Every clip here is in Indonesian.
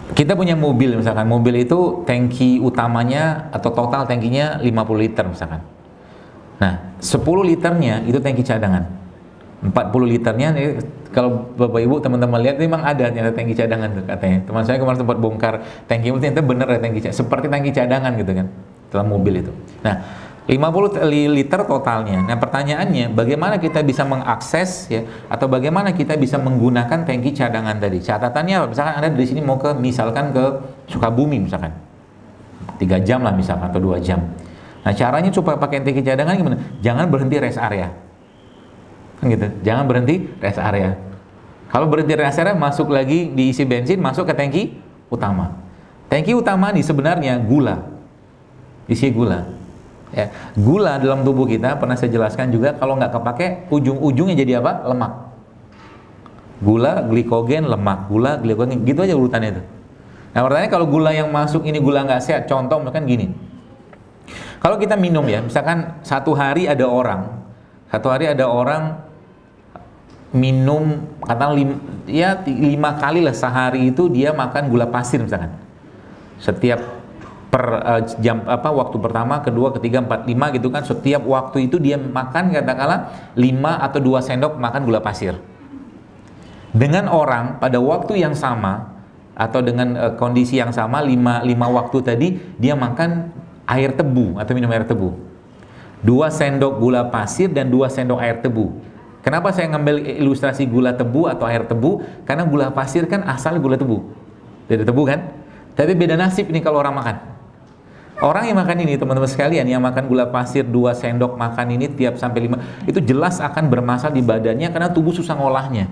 Kita punya mobil misalkan, mobil itu tangki utamanya atau total tangkinya 50 liter misalkan. Nah, 10 liternya itu tangki cadangan. 40 liternya, kalau Bapak Ibu teman-teman lihat memang ada ternyata tangki cadangan tuh katanya. Teman saya kemarin sempat bongkar tangki, ternyata bener ya tangki cadangan, seperti tangki cadangan gitu kan dalam mobil itu. Nah, 50 liter totalnya. Nah, pertanyaannya bagaimana kita bisa mengakses ya, atau bagaimana kita bisa menggunakan tangki cadangan tadi? Catatannya apa? Misalkan Anda dari sini mau ke misalkan ke Sukabumi misalkan. 3 jam lah misalkan atau 2 jam. Nah, caranya supaya pakai tangki cadangan gimana? Jangan berhenti rest area. Kan gitu. Jangan berhenti rest area. Kalau berhenti rest area, masuk lagi diisi bensin, masuk ke tangki utama. Tangki utama ini sebenarnya gula. Isi gula. Ya, gula dalam tubuh kita pernah saya jelaskan juga, kalau nggak kepake ujung-ujungnya jadi apa? Lemak. Gula, glikogen, lemak, gula, glikogen, gitu aja urutannya itu. Nah, pertanyaannya kalau gula yang masuk ini gula nggak sehat, contoh misalkan gini. Kalau kita minum ya, misalkan satu hari ada orang minum katakan 5 kali lah sehari itu dia makan gula pasir misalkan. Setiap jam waktu pertama, kedua, ketiga, 4, 5 gitu kan, setiap waktu itu dia makan katakanlah 5 atau 2 sendok makan gula pasir. Dengan orang pada waktu yang sama atau dengan kondisi yang sama 5 waktu tadi dia makan air tebu atau minum air tebu. 2 sendok gula pasir dan 2 sendok air tebu. Kenapa saya ngambil ilustrasi gula tebu atau air tebu? Karena gula pasir kan asal gula tebu. Dari tebu kan? Tapi beda nasib ini kalau orang makan. Orang yang makan ini, teman-teman sekalian, yang makan gula pasir 2 sendok makan ini tiap sampai 5, itu jelas akan bermasalah di badannya karena tubuh susah ngolahnya.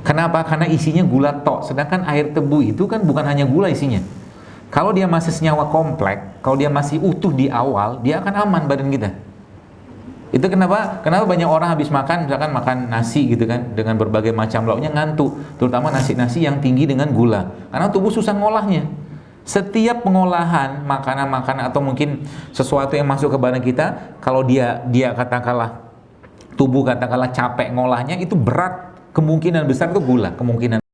Kenapa? Karena isinya gula tok, sedangkan air tebu itu kan bukan hanya gula isinya. Kalau dia masih senyawa kompleks, kalau dia masih utuh di awal, dia akan aman badan kita. Itu kenapa banyak orang habis makan, misalkan makan nasi gitu kan, dengan berbagai macam lauknya ngantuk, terutama nasi-nasi yang tinggi dengan gula, karena tubuh susah ngolahnya. Setiap pengolahan makanan-makanan atau mungkin sesuatu yang masuk ke badan kita, kalau dia katakanlah tubuh katakanlah capek ngolahnya, itu berat, kemungkinan besar itu gula, kemungkinan